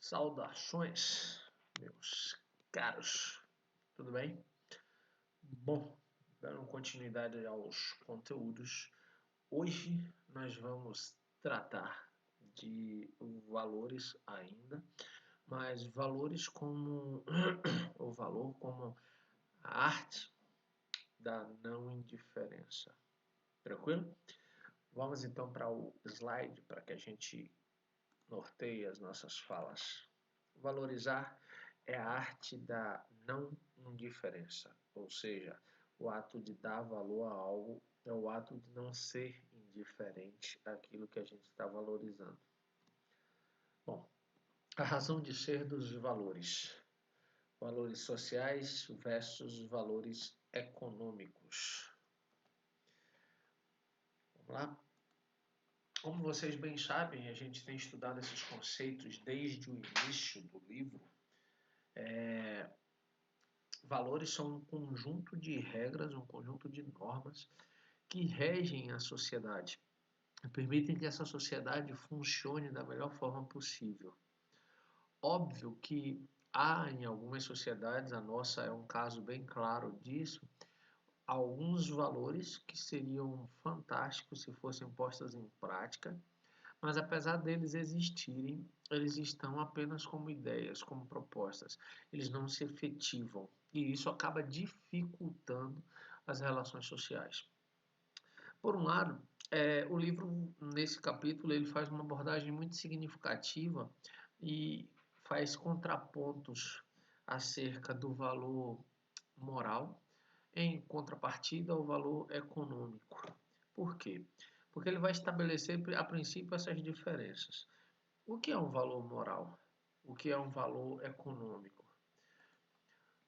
Saudações, meus caros, tudo bem? Bom, dando continuidade aos conteúdos, hoje nós vamos tratar de valores ainda, mas valores como o valor como a arte da não indiferença. Tranquilo? Vamos então para o slide para que a gente norteie as nossas falas. Valorizar é a arte da não indiferença, ou seja, o ato de dar valor a algo é o ato de não ser indiferente àquilo que a gente está valorizando. Bom, a razão de ser dos valores. Valores sociais versus valores econômicos. Vamos lá? Como vocês bem sabem, a gente tem estudado esses conceitos desde o início do livro. Valores são um conjunto de regras, um conjunto de normas que regem a sociedade e permitem que essa sociedade funcione da melhor forma possível. Óbvio que há em algumas sociedades, a nossa é um caso bem claro disso, alguns valores que seriam fantásticos se fossem postos em prática, mas apesar deles existirem, eles estão apenas como ideias, como propostas. Eles não se efetivam e isso acaba dificultando as relações sociais. Por um lado, o livro, nesse capítulo, ele faz uma abordagem muito significativa e faz contrapontos acerca do valor moral em contrapartida ao valor econômico. Por quê? Porque ele vai estabelecer, a princípio, essas diferenças. O que é um valor moral? O que é um valor econômico?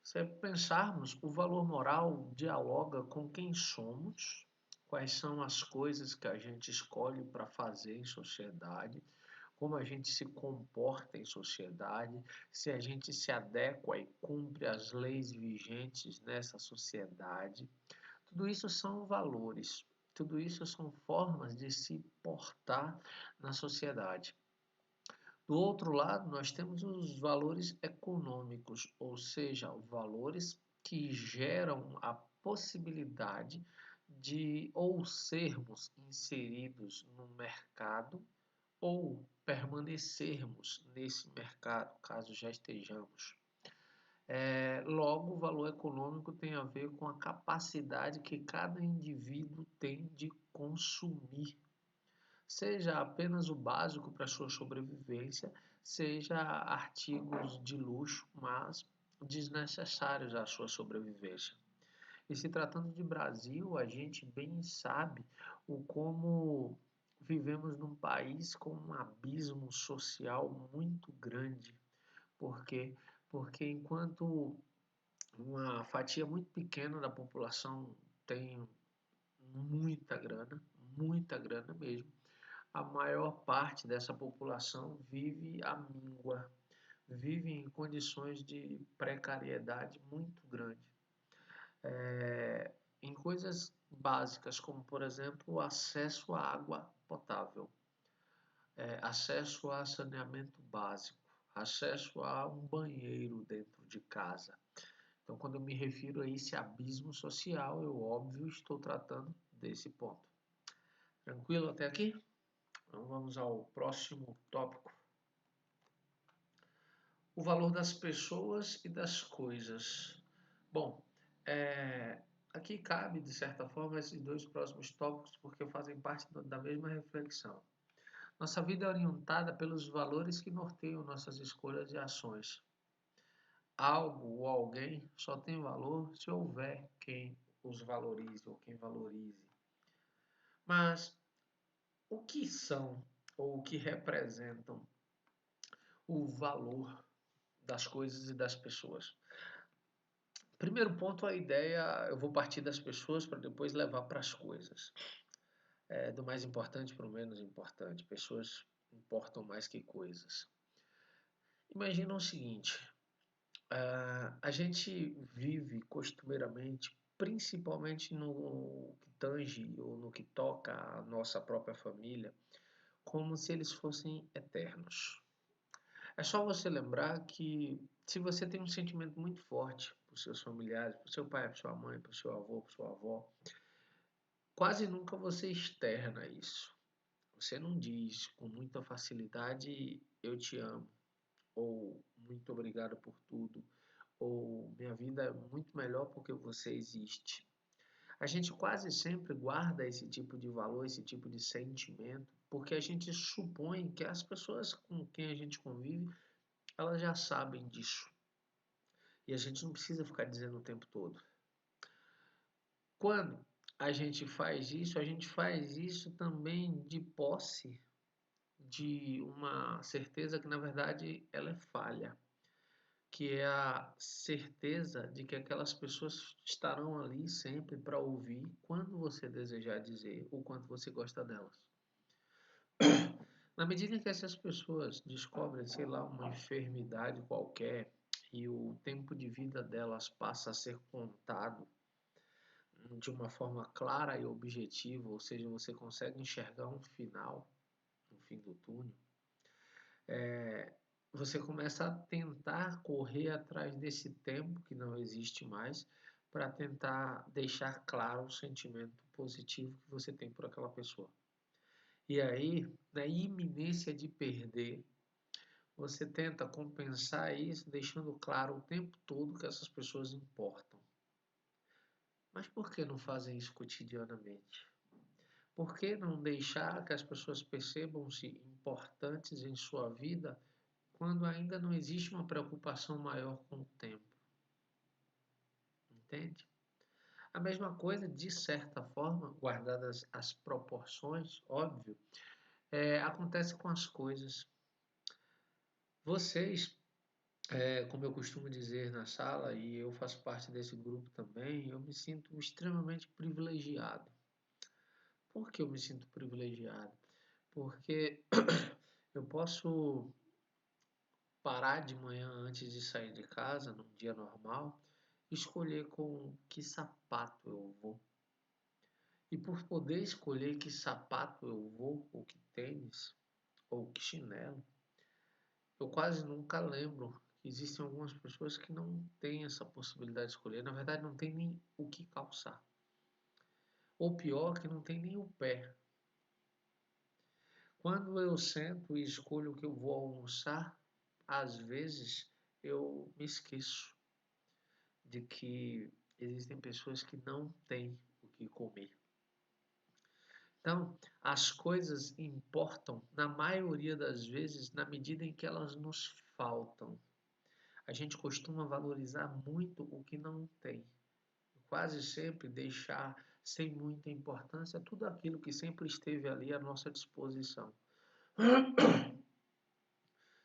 Se pensarmos, o valor moral dialoga com quem somos, quais são as coisas que a gente escolhe para fazer em sociedade, como a gente se comporta em sociedade, se a gente se adequa e cumpre as leis vigentes nessa sociedade. Tudo isso são valores, tudo isso são formas de se portar na sociedade. Do outro lado, nós temos os valores econômicos, ou seja, valores que geram a possibilidade de ou sermos inseridos no mercado ou permanecermos nesse mercado, caso já estejamos. Logo, o valor econômico tem a ver com a capacidade que cada indivíduo tem de consumir, seja apenas o básico para sua sobrevivência, seja artigos de luxo, mas desnecessários à sua sobrevivência. E se tratando de Brasil, a gente bem sabe o como vivemos num país com um abismo social muito grande. Por quê? Porque enquanto uma fatia muito pequena da população tem muita grana mesmo, a maior parte dessa população vive à míngua, vive em condições de precariedade muito grande. Em coisas básicas, como por exemplo o acesso à água potável, acesso a saneamento básico, acesso a um banheiro dentro de casa. Então, quando eu me refiro a esse abismo social, eu, óbvio, estou tratando desse ponto. Tranquilo até aqui? Então, vamos ao próximo tópico. O valor das pessoas e das coisas. Bom, aqui cabe, de certa forma, esses dois próximos tópicos, porque fazem parte da mesma reflexão. Nossa vida é orientada pelos valores que norteiam nossas escolhas e ações. Algo ou alguém só tem valor se houver quem os valorize ou quem valorize. Mas o que são ou o que representam o valor das coisas e das pessoas? Primeiro ponto, a ideia, eu vou partir das pessoas para depois levar para as coisas. Do mais importante para o menos importante. Pessoas importam mais que coisas. Imagina o seguinte, a gente vive costumeiramente, principalmente no que tange ou no que toca a nossa própria família, como se eles fossem eternos. É só você lembrar que se você tem um sentimento muito forte por seus familiares, por seu pai, por sua mãe, por seu avô, por sua avó, quase nunca você externa isso. Você não diz com muita facilidade eu te amo, ou muito obrigado por tudo, ou minha vida é muito melhor porque você existe. A gente quase sempre guarda esse tipo de valor, esse tipo de sentimento, porque a gente supõe que as pessoas com quem a gente convive, elas já sabem disso. E a gente não precisa ficar dizendo o tempo todo. Quando a gente faz isso também de posse de uma certeza que na verdade ela é falha, que é a certeza de que aquelas pessoas estarão ali sempre para ouvir quando você desejar dizer o quanto você gosta delas. Na medida em que essas pessoas descobrem, sei lá, uma enfermidade qualquer e o tempo de vida delas passa a ser contado de uma forma clara e objetiva, ou seja, você consegue enxergar um final, no fim do túnel, você começa a tentar correr atrás desse tempo que não existe mais, para tentar deixar claro o sentimento positivo que você tem por aquela pessoa. E aí, na iminência de perder, você tenta compensar isso, deixando claro o tempo todo que essas pessoas importam. Mas por que não fazem isso cotidianamente? Por que não deixar que as pessoas percebam-se importantes em sua vida quando ainda não existe uma preocupação maior com o tempo? Entende? A mesma coisa, de certa forma, guardadas as proporções, óbvio, acontece com as coisas. Vocês, como eu costumo dizer na sala, e eu faço parte desse grupo também, eu me sinto extremamente privilegiado. Por que eu me sinto privilegiado? Porque eu posso parar de manhã antes de sair de casa, num dia normal, escolher com que sapato eu vou. E por poder escolher que sapato eu vou, ou que tênis, ou que chinelo, eu quase nunca lembro que existem algumas pessoas que não têm essa possibilidade de escolher. Na verdade, não tem nem o que calçar. Ou pior, que não tem nem o pé. Quando eu sento e escolho o que eu vou almoçar, às vezes eu me esqueço de que existem pessoas que não têm o que comer. Então, as coisas importam, na maioria das vezes, na medida em que elas nos faltam. A gente costuma valorizar muito o que não tem. Quase sempre deixar sem muita importância tudo aquilo que sempre esteve ali à nossa disposição.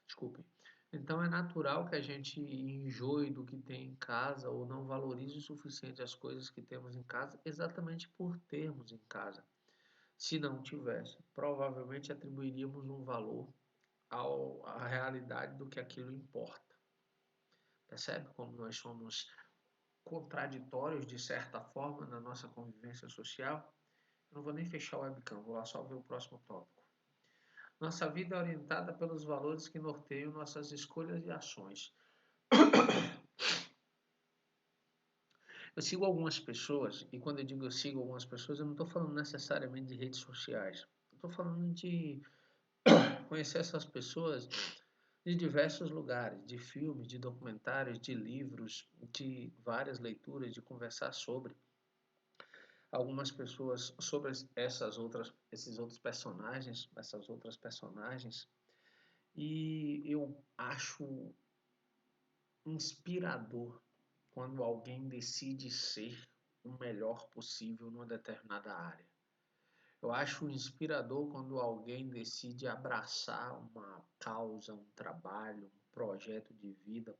Desculpe. Então é natural que a gente enjoe do que tem em casa ou não valorize o suficiente as coisas que temos em casa, exatamente por termos em casa. Se não tivesse, provavelmente atribuiríamos um valor à realidade do que aquilo importa. Percebe como nós somos contraditórios de certa forma na nossa convivência social? Eu não vou nem fechar o webcam, vou lá só ver o próximo tópico. Nossa vida é orientada pelos valores que norteiam nossas escolhas e ações. Eu sigo algumas pessoas, e quando eu digo eu sigo algumas pessoas, eu não estou falando necessariamente de redes sociais. Estou falando de conhecer essas pessoas de diversos lugares, de filmes, de documentários, de livros, de várias leituras, de conversar sobre algumas pessoas, sobre esses outros personagens, essas outras personagens, e eu acho inspirador quando alguém decide ser o melhor possível numa determinada área. Eu acho inspirador quando alguém decide abraçar uma causa, um trabalho, um projeto de vida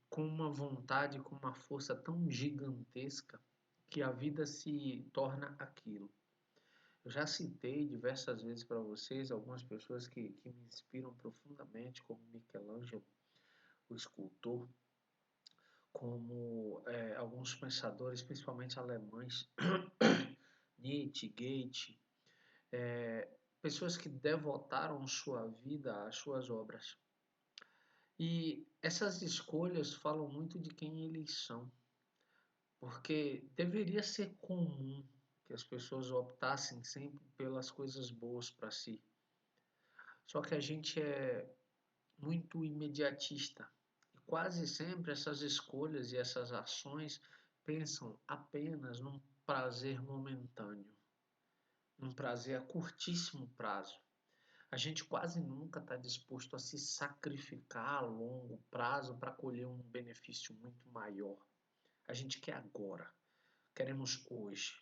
com uma vontade, com uma força tão gigantesca que a vida se torna aquilo. Eu já citei diversas vezes para vocês algumas pessoas que me inspiram profundamente, como Michelangelo, o escultor, como alguns pensadores, principalmente alemães, Nietzsche, Goethe, pessoas que devotaram sua vida às suas obras. E essas escolhas falam muito de quem eles são, porque deveria ser comum que as pessoas optassem sempre pelas coisas boas para si. Só que a gente é muito imediatista e quase sempre essas escolhas e essas ações pensam apenas num prazer momentâneo, num prazer a curtíssimo prazo. A gente quase nunca está disposto a se sacrificar a longo prazo para colher um benefício muito maior. A gente quer agora, queremos hoje.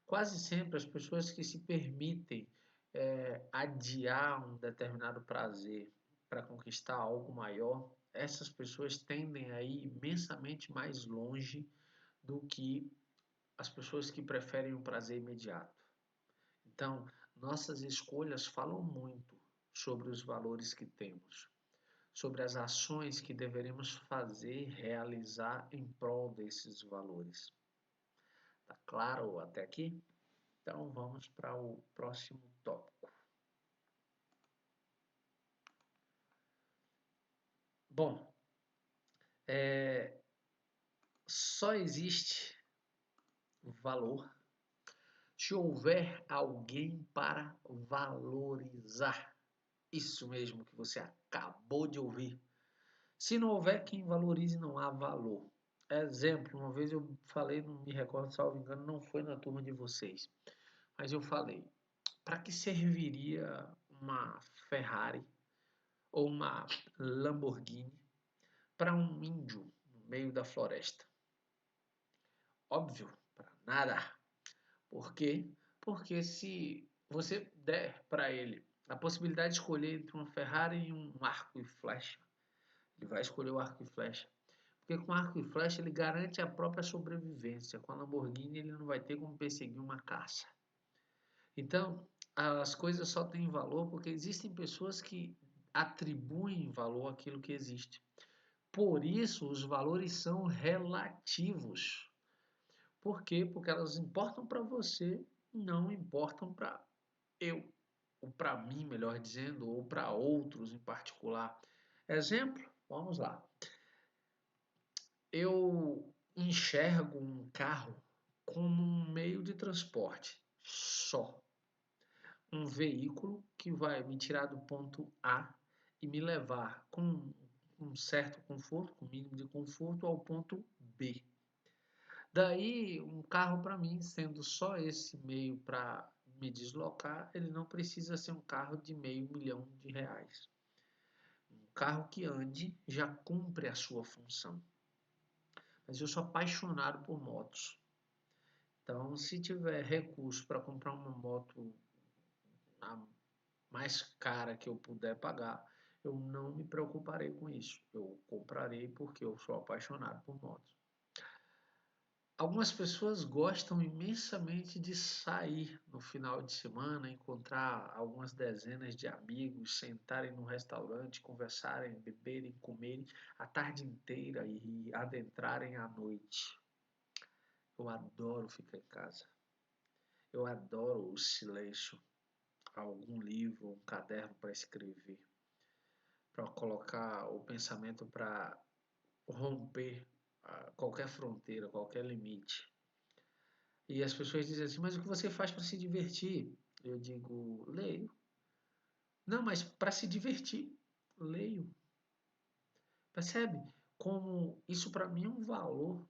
Quase sempre as pessoas que se permitem adiar um determinado prazer para conquistar algo maior, essas pessoas tendem a ir imensamente mais longe do que as pessoas que preferem o prazer imediato. Então, nossas escolhas falam muito sobre os valores que temos, sobre as ações que deveremos fazer, realizar em prol desses valores. Tá claro até aqui? Então vamos para o próximo tópico. Bom, só existe valor se houver alguém para valorizar. Isso mesmo que você acabou de ouvir. Se não houver quem valorize, não há valor. Exemplo, uma vez eu falei, não me recordo, salvo engano, não foi na turma de vocês, mas eu falei, para que serviria uma Ferrari ou uma Lamborghini para um índio no meio da floresta? Óbvio, para nada. Por quê? Porque se você der para ele a possibilidade de escolher entre uma Ferrari e um arco e flecha, ele vai escolher o arco e flecha. Porque com arco e flecha ele garante a própria sobrevivência. Com a Lamborghini ele não vai ter como perseguir uma caça. Então, as coisas só têm valor porque existem pessoas que atribuem valor àquilo que existe. Por isso, os valores são relativos. Por quê? Porque elas importam para você, não importam para eu, ou para mim, melhor dizendo, ou para outros em particular. Exemplo, vamos lá. Eu enxergo um carro como um meio de transporte só. Um veículo que vai me tirar do ponto A e me levar com um certo conforto, com mínimo de conforto, ao ponto B. Daí, um carro para mim, sendo só esse meio para me deslocar, ele não precisa ser um carro de R$ 500.000. Um carro que ande já cumpre a sua função. Mas eu sou apaixonado por motos. Então, se tiver recurso para comprar uma moto a mais cara que eu puder pagar, eu não me preocuparei com isso. Eu comprarei porque eu sou apaixonado por motos. Algumas pessoas gostam imensamente de sair no final de semana, encontrar algumas dezenas de amigos, sentarem num restaurante, conversarem, beberem, comerem a tarde inteira e adentrarem à noite. Eu adoro ficar em casa. Eu adoro o silêncio, algum livro, um caderno para escrever, para colocar o pensamento para romper qualquer fronteira, qualquer limite. E as pessoas dizem assim, mas o que você faz para se divertir? Eu digo, leio. Não, mas para se divertir, leio. Percebe como isso para mim é um valor,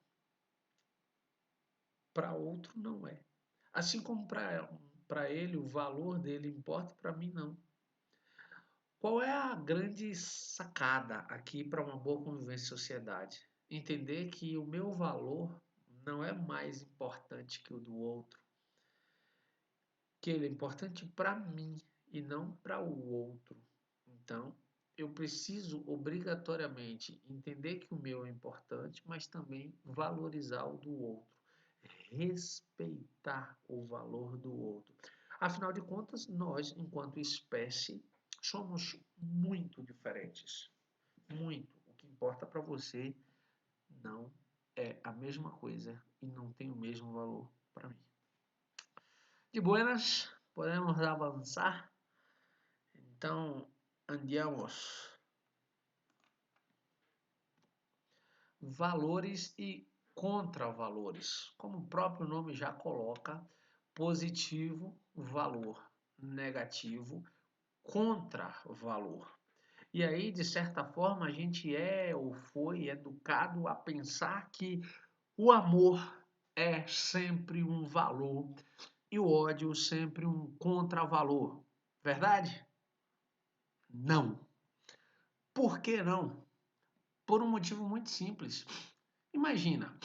para outro não é. Assim como para ele o valor dele importa, para mim não. Qual é a grande sacada aqui para uma boa convivência em sociedade? Entender que o meu valor não é mais importante que o do outro, que ele é importante para mim e não para o outro. Então, eu preciso obrigatoriamente entender que o meu é importante, mas também valorizar o do outro, respeitar o valor do outro. Afinal de contas, nós, enquanto espécie, somos muito diferentes. Muito. O que importa para você não é a mesma coisa e não tem o mesmo valor para mim. De buenas, podemos avançar? Então, andiamo. valores e contravalores. Como o próprio nome já coloca, positivo, valor, negativo, contravalor. E aí, de certa forma, a gente é ou foi educado a pensar que o amor é sempre um valor e o ódio sempre um contravalor. Verdade? Não. Por que não? Por um motivo muito simples. Imagina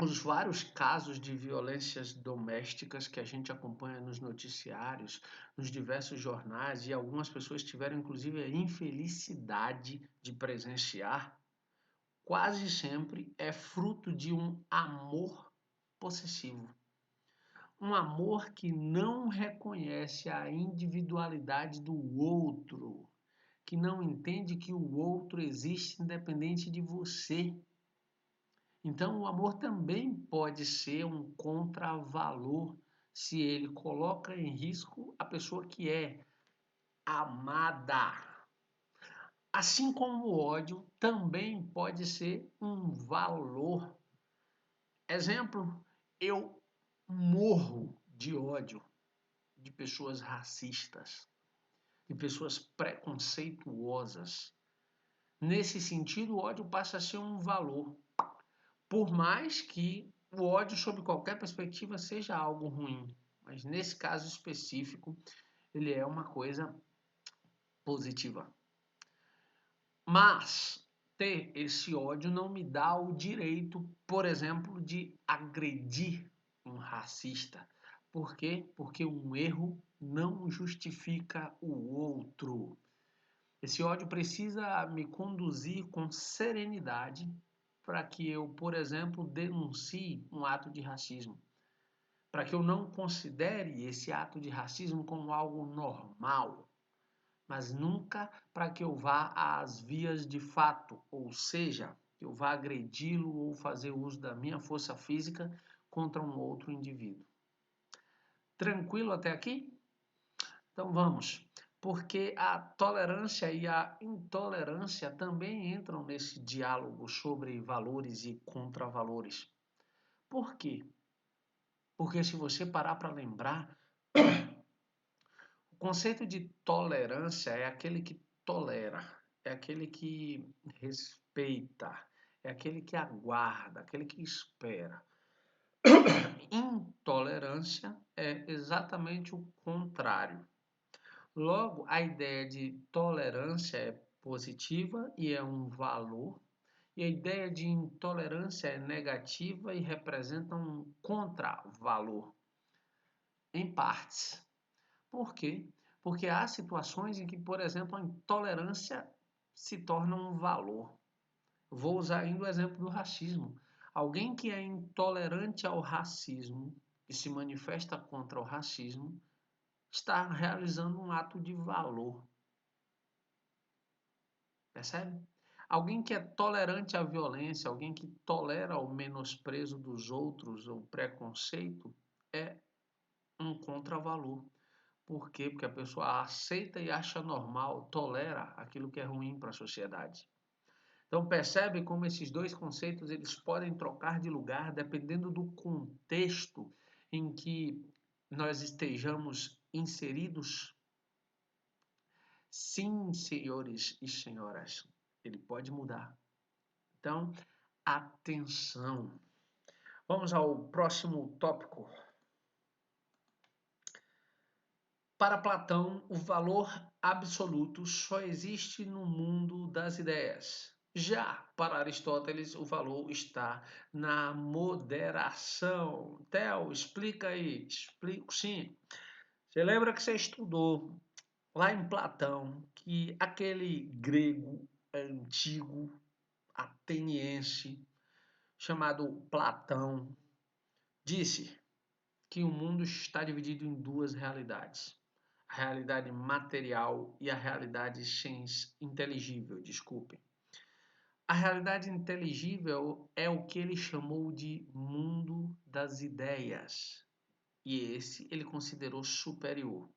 os vários casos de violências domésticas que a gente acompanha nos noticiários, nos diversos jornais, e algumas pessoas tiveram inclusive a infelicidade de presenciar, quase sempre é fruto de um amor possessivo. Um amor que não reconhece a individualidade do outro, que não entende que o outro existe independente de você. Então, o amor também pode ser um contravalor se ele coloca em risco a pessoa que é amada. Assim como o ódio também pode ser um valor. Exemplo, eu morro de ódio de pessoas racistas, de pessoas preconceituosas. Nesse sentido, o ódio passa a ser um valor. Por mais que o ódio, sob qualquer perspectiva, seja algo ruim, mas nesse caso específico, ele é uma coisa positiva. Mas ter esse ódio não me dá o direito, por exemplo, de agredir um racista. Por quê? Porque um erro não justifica o outro. Esse ódio precisa me conduzir com serenidade para que eu, por exemplo, denuncie um ato de racismo. Para que eu não considere esse ato de racismo como algo normal, mas nunca para que eu vá às vias de fato, ou seja, que eu vá agredi-lo ou fazer uso da minha força física contra um outro indivíduo. Tranquilo até aqui? Então vamos. Porque a tolerância e a intolerância também entram nesse diálogo sobre valores e contravalores. Por quê? Porque se você parar para lembrar, o conceito de tolerância é aquele que tolera, é aquele que respeita, é aquele que aguarda, aquele que espera. Intolerância é exatamente o contrário. Logo, a ideia de tolerância é positiva e é um valor, e a ideia de intolerância é negativa e representa um contravalor, em partes. Por quê? Porque há situações em que, por exemplo, a intolerância se torna um valor. Vou usar ainda o exemplo do racismo. Alguém que é intolerante ao racismo e se manifesta contra o racismo está realizando um ato de valor. Percebe? Alguém que é tolerante à violência, alguém que tolera o menosprezo dos outros, o preconceito, é um contravalor. Por quê? Porque a pessoa aceita e acha normal, tolera aquilo que é ruim para a sociedade. Então percebe como esses dois conceitos eles podem trocar de lugar dependendo do contexto em que nós estejamos inseridos. Sim, senhores e senhoras, ele pode mudar. Então, atenção. Vamos ao próximo tópico. Para Platão, o valor absoluto só existe no mundo das ideias. Já para Aristóteles, o valor está na moderação. Theo, explica aí. Explico sim. Você lembra que você estudou lá em Platão que aquele grego antigo ateniense chamado Platão disse que o mundo está dividido em duas realidades. A realidade material e a realidade inteligível, desculpe. A realidade inteligível é o que ele chamou de mundo das ideias. E esse ele considerou superior.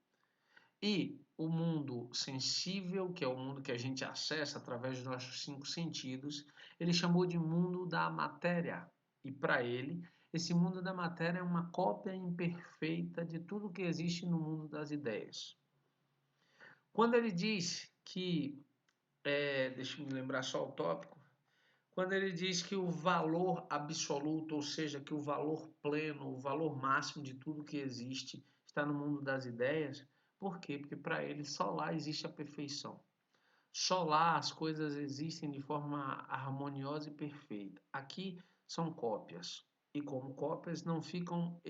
E o mundo sensível, que é o mundo que a gente acessa através dos nossos 5 sentidos, ele chamou de mundo da matéria. E para ele, esse mundo da matéria é uma cópia imperfeita de tudo que existe no mundo das ideias. Quando ele diz que, deixa eu me lembrar só o tópico, quando ele diz que o valor absoluto, ou seja, que o valor pleno, o valor máximo de tudo que existe está no mundo das ideias, por quê? Porque para ele só lá existe a perfeição. Só lá as coisas existem de forma harmoniosa e perfeita. Aqui são cópias. E como cópias não ficam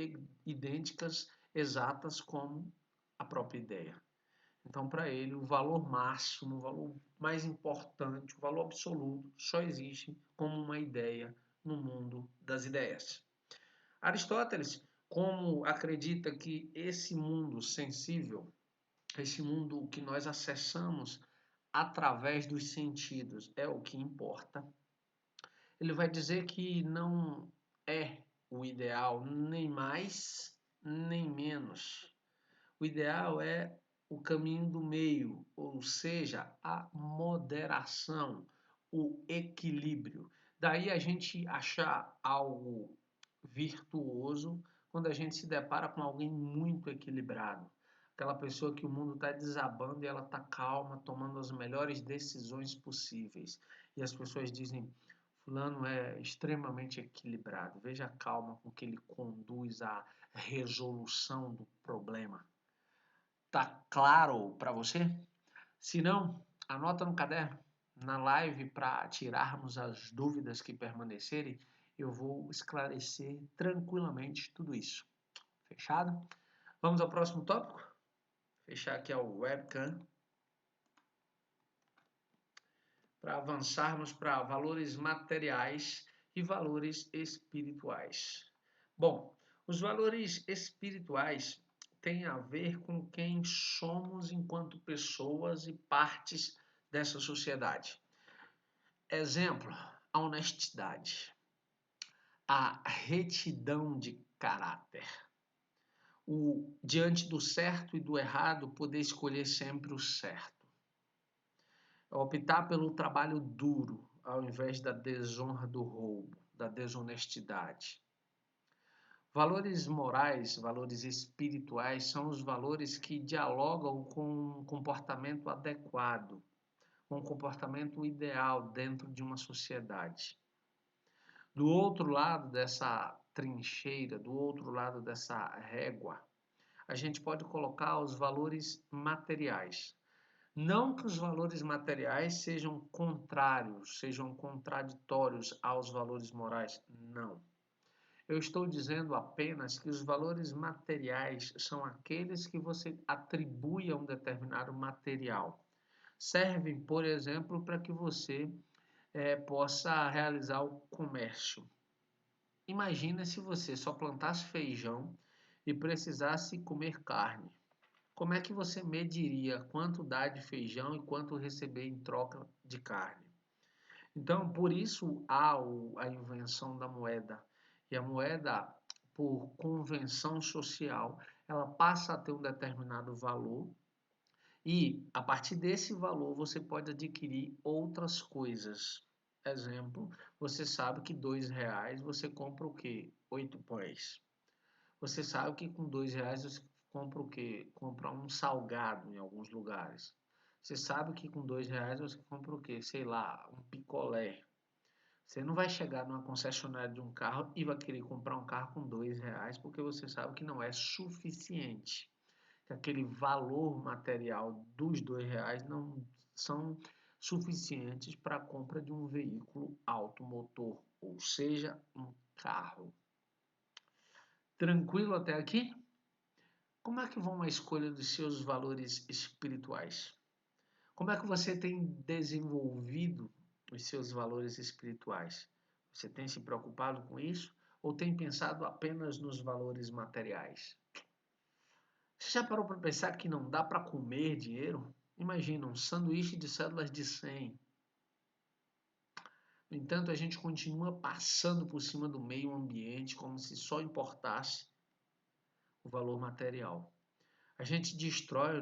idênticas, exatas como a própria ideia. Então, para ele, o valor máximo, o valor mais importante, o valor absoluto, só existe como uma ideia no mundo das ideias. Aristóteles, como acredita que esse mundo sensível, esse mundo que nós acessamos através dos sentidos é o que importa, ele vai dizer que não é o ideal nem mais nem menos. O ideal é o caminho do meio, ou seja, a moderação, o equilíbrio. Daí a gente achar algo virtuoso quando a gente se depara com alguém muito equilibrado. Aquela pessoa que o mundo está desabando e ela está calma, tomando as melhores decisões possíveis. E as pessoas dizem, fulano é extremamente equilibrado. Veja a calma com que ele conduz a resolução do problema. Tá claro para você? Se não, anota no caderno. Na live, para tirarmos as dúvidas que permanecerem, eu vou esclarecer tranquilamente tudo isso. Fechado? Vamos ao próximo tópico? Fechar aqui o webcam. Para avançarmos para valores materiais e valores espirituais. Bom, os valores espirituais têm a ver com quem somos enquanto pessoas e partes dessa sociedade. Exemplo, a honestidade, a retidão de caráter, o diante do certo e do errado poder escolher sempre o certo. Optar pelo trabalho duro ao invés da desonra do roubo, da desonestidade. Valores morais, valores espirituais são os valores que dialogam com um comportamento adequado, com um comportamento ideal dentro de uma sociedade. Do outro lado dessa trincheira, do outro lado dessa régua, a gente pode colocar os valores materiais. Não que os valores materiais sejam contrários, sejam contraditórios aos valores morais, não. Eu estou dizendo apenas que os valores materiais são aqueles que você atribui a um determinado material. Servem, por exemplo, para que você possa realizar o comércio. Imagina se você só plantasse feijão e precisasse comer carne. Como é que você mediria quanto dá de feijão e quanto receber em troca de carne? Então, por isso há a invenção da moeda. E a moeda, por convenção social, ela passa a ter um determinado valor e, a partir desse valor, você pode adquirir outras coisas. Exemplo, você sabe que R$ 2 você compra o quê? 8 pães. Você sabe que com R$ 2 você compra o quê? Compra um salgado em alguns lugares. Você sabe que com R$ 2 você compra o quê? Sei lá, um picolé. Você não vai chegar numa concessionária de um carro e vai querer comprar um carro com R$ 2 porque você sabe que não é suficiente. Que aquele valor material dos R$ 2 não são suficientes para a compra de um veículo automotor, ou seja, um carro. Tranquilo até aqui? Como é que vão a escolha dos seus valores espirituais? Como é que você tem desenvolvido os seus valores espirituais? Você tem se preocupado com isso ou tem pensado apenas nos valores materiais? Você já parou para pensar que não dá para comer dinheiro? Imagina um sanduíche de cédulas de 100. No entanto, a gente continua passando por cima do meio ambiente como se só importasse o valor material. A gente destrói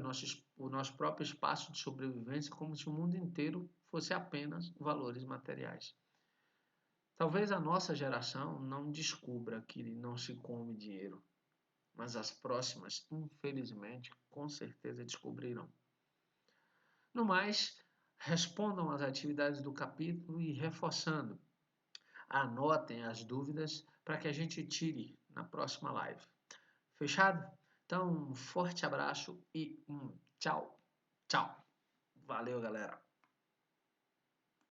o nosso próprio espaço de sobrevivência como se o mundo inteiro fosse apenas valores materiais. Talvez a nossa geração não descubra que não se come dinheiro, mas as próximas, infelizmente, com certeza descobrirão. No mais, respondam às atividades do capítulo e reforçando, anotem as dúvidas para que a gente tire na próxima live. Fechado? Então, um forte abraço e tchau, tchau. Valeu, galera.